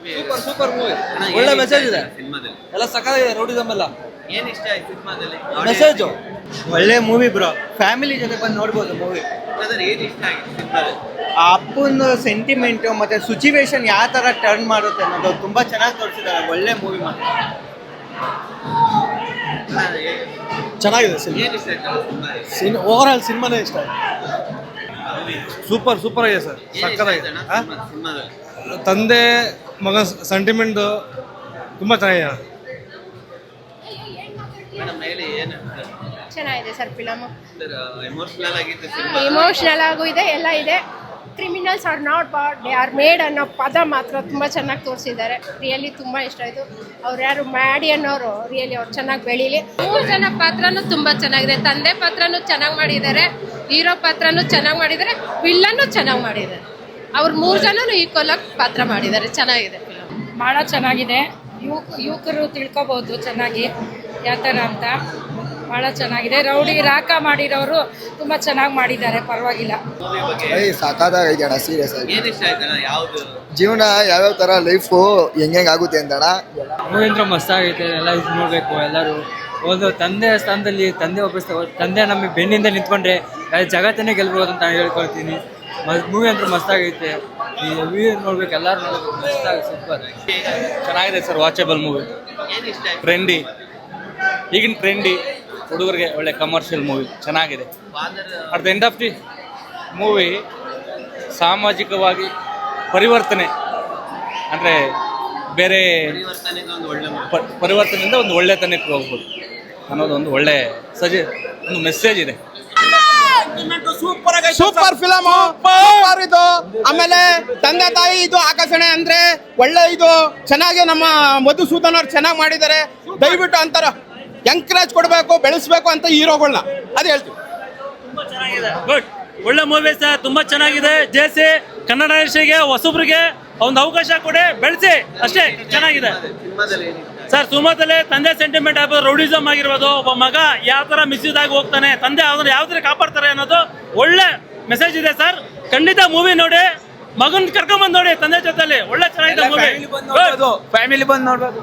Movie super super movie, ಒಳ್ಳೆ message ಇದೆ ಸಿನಿಮಾದಲ್ಲಿ. ಎಲ್ಲ ಸಕ್ಕತ್ತಾಗಿದೆ. ರೌಡಿಸಮ್ ಎಲ್ಲ ಏನ್ ಇಷ್ಟ ಆಯ್ತು ಸಿನಿಮಾದಲ್ಲಿ? ಮೆಸೇಜು ಒಳ್ಳೆ ಮೂವಿ ಬ್ರೋ, ಫ್ಯಾಮಿಲಿ ಜೊತೆ ಬಂದು ನೋಡ್ಬೋದು ಮೂವಿ. ಏನ್ ಇಷ್ಟ ಆಯ್ತು ಸಿನಿಮಾದಲ್ಲಿ? ಆ ಅಪ್ಪನ ಸೆಂಟಿಮೆಂಟು ಮತ್ತೆ ಸಿಚುವೇಶನ್ ಯಾವ ಥರ ಟರ್ನ್ ಮಾಡುತ್ತೆ ಅನ್ನೋದು ತುಂಬ ಚೆನ್ನಾಗಿ ತೋರಿಸಿದ್ದಾರೆ. ಒಳ್ಳೆ ಮೂವಿ ಮಾತ್ರ. ಚೆನ್ನಾಗಿದೆ ಏನ್ ಇಷ್ಟ ಆಯ್ತು ಓವರ್ ಆಲ್ ಸಿನಿಮಾನೇ ಇಷ್ಟ ಆಯ್ತು. ಸೂಪರ್ ಸೂಪರ್ ಆಗಿದೆ ಸರ್, ಸಕ್ಕತ್ತಾಗಿದೆ. ಸಿನಿಮಾದಲ್ಲಿ ತಂದೆ ಮಗ ಸೆಂಟಿಮೆಂಟ್ ತುಂಬ ಚೆನ್ನಾಗಿದೆ. ಮೇಡಮ್ ಹೇಳಿ ಏನ್ ಚೆನ್ನಾಗಿದೆ ಸರ್ ಫಿಲಮ್. ಎಮೋಷನಲ್ ಆಗಿತ್ತು ಸಿನಿಮಾ. ಇಮೋಷ್ನಲ್ ಆಗೂ ಇದೆ, ಎಲ್ಲ ಇದೆ. Criminals are not bad, they are made ಅನ್ನೋ ಪದ ಮಾತ್ರ ತುಂಬ ಚೆನ್ನಾಗಿ ತೋರಿಸಿದ್ದಾರೆ. ರಿಯಲಿ ತುಂಬ ಇಷ್ಟ ಆಯಿತು. ಅವ್ರು ಯಾರು ಮ್ಯಾಡಿ ಅನ್ನೋರು ರಿಯಲಿ ಅವ್ರು ಚೆನ್ನಾಗಿ ಬೆಳೀಲಿ. 3 ಜನ ಪಾತ್ರನೂ ತುಂಬ ಚೆನ್ನಾಗಿದೆ. ತಂದೆ ಪಾತ್ರನೂ ಚೆನ್ನಾಗಿ ಮಾಡಿದ್ದಾರೆ, ಹೀರೋ ಪಾತ್ರನೂ ಚೆನ್ನಾಗಿ ಮಾಡಿದ್ದಾರೆ, ವಿಲ್ಲನ್ನು ಚೆನ್ನಾಗಿ ಮಾಡಿದ್ದಾರೆ. ಅವ್ರು 3 ಜನನೂ ಈಕ್ವಲ್ ಆಗಿ ಪಾತ್ರ ಮಾಡಿದ್ದಾರೆ. ಚೆನ್ನಾಗಿದೆ ಫಿಲಮ್, ಭಾಳ ಚೆನ್ನಾಗಿದೆ. ಯುವಕರು ತಿಳ್ಕೊಬೋದು ಚೆನ್ನಾಗಿ ಯಾವ ಥರ ಅಂತ. ಭಾಳ ಚೆನ್ನಾಗಿದೆ. ರೌಡಿ ರಾಕ ಮಾಡಿರೋರು ತುಂಬ ಚೆನ್ನಾಗಿ ಮಾಡಿದ್ದಾರೆ, ಪರವಾಗಿಲ್ಲ. ಸಾಕಾಗೈತೆ ಅಣ್ಣ, ಸೀರಿಯಸ್ ಆಗಿ. ಏನ್ ಇಷ್ಟ ಆಯ್ತಣ್ಣ? ಯಾವ್ದು ಜೀವನ ಯಾವ್ಯಾವ ತರ ಲೈಫು ಹೆಂಗ್ ಆಗುತ್ತೆ ಅಂತಣ್ಣ. ಮೂವಿಂದ್ರ ಮಸ್ತ್ ಆಗೈತೆ, ಎಲ್ಲ ಇದು ನೋಡಬೇಕು ಎಲ್ಲರೂ. ಒಂದು ತಂದೆ ಸ್ಥಾನದಲ್ಲಿ ತಂದೆ ನಮಗೆ ಬೆನ್ನಿಂದ ನಿಂತ್ಕೊಂಡ್ರೆ ಜಗತ್ತನ್ನೇ ಗೆಲ್ಬೋದು ಅಂತ ಹೇಳ್ಕೊಳ್ತೀನಿ. ಮೂವಿ ಅಂದ್ರೆ ಮಸ್ತ್ ಆಗೈತೆ, ಈ ಮೂವಿ ನೋಡ್ಬೇಕು, ಎಲ್ಲರೂ ನೋಡ್ಬೇಕು. ಮಸ್ತ್ ಆಗಿ ಸೂಪರ್ ಚೆನ್ನಾಗಿದೆ ಸರ್, ವಾಚಬಲ್ ಮೂವಿ. ಏನ್ ಇಷ್ಟ ಆಯ್ತು? ಟ್ರೆಂಡಿ, ಈಗಿನ ಟ್ರೆಂಡಿ ಹುಡುಗರಿಗೆ ಒಳ್ಳೆ ಕಮರ್ಷಿಯಲ್ ಮೂವಿ ಚೆನ್ನಾಗಿದೆ. Father at the end of the movie ಸಾಮಾಜಿಕವಾಗಿ ಪರಿವರ್ತನೆ ಅಂದರೆ ಬೇರೆ ಪರಿವರ್ತನೆಗೆ ಒಂದು ಒಳ್ಳೆ movie. ಪರಿವರ್ತನೆಯಿಂದ ಒಂದು ಒಳ್ಳೆತನಕ್ಕೆ ಹೋಗ್ಬೋದು ಅನ್ನೋದು ಒಂದು ಒಳ್ಳೆ ಒಂದು ಮೆಸೇಜ್ ಇದೆ. ಸೂಪರ್ ಫಿಲಮ್, ಸೂಪರ್ ಇದು. ಆಮೇಲೆ ತಂದೆ ತಾಯಿ ಇದು ಆಕರ್ಷಣೆ ಅಂದ್ರೆ ಒಳ್ಳೆ ಇದು ಚೆನ್ನಾಗಿ ನಮ್ಮ ಮಧುಸೂದನ್ ಅವ್ರು ಚೆನ್ನಾಗಿ ಮಾಡಿದ್ದಾರೆ. ದಯವಿಟ್ಟು ಅಂತಾರ ಎಂಕರೇಜ್ ಕೊಡಬೇಕು, ಬೆಳೆಸ್ಬೇಕು ಅಂತ ಹೀರೋಗಳನ್ನ ಅದು ಹೇಳ್ತೀವಿ. ಗುಡ್, ಒಳ್ಳೆ ಮೂವಿ ಸರ್, ತುಂಬಾ ಚೆನ್ನಾಗಿದೆ. ಜೇಸಿ ಕನ್ನಡ ಇಂಡಸ್ಟ್ರಿಗೆ ಹೊಸಬ್ರಿಗೆ ಒಂದು ಅವಕಾಶ ಕೊಡಿ, ಬೆಳೆಸಿ ಅಷ್ಟೇ. ಚೆನ್ನಾಗಿದೆ ಸಿನಿಮಾದಲ್ಲಿ ಏನ್ ಇಷ್ಟ? ಸರ್. ಸುಮದಲ್ಲಿ ತಂದೆ ಸೆಂಟಿಮೆಂಟ್ ಆಗ್ಬೋದು, ರೌಡಿಸಮ್ ಆಗಿರ್ಬೋದು, ಒಬ್ಬ ಮಗ ಯಾವ ತರ ಮಿಸ್ಯೂಸ್ ಆಗಿ ಹೋಗ್ತಾನೆ, ತಂದೆ ಅವ್ರನ್ನ ಯಾವ ತರ ಕಾಪಾಡ್ತಾರೆ ಅನ್ನೋದು ಒಳ್ಳೆ ಮೆಸೇಜ್ ಇದೆ ಸರ್. ಖಂಡಿತ ಮೂವಿ ನೋಡಿ, ಮಗನ್ ಕರ್ಕೊಂಬಂದ್ ನೋಡಿ ತಂದೆ ಜೊತೆಲಿ. ಒಳ್ಳೆ ಚೆನ್ನಾಗಿದೆ ಮೂವಿ, ಫ್ಯಾಮಿಲಿ ಬಂದು ನೋಡ್ಬೋದು.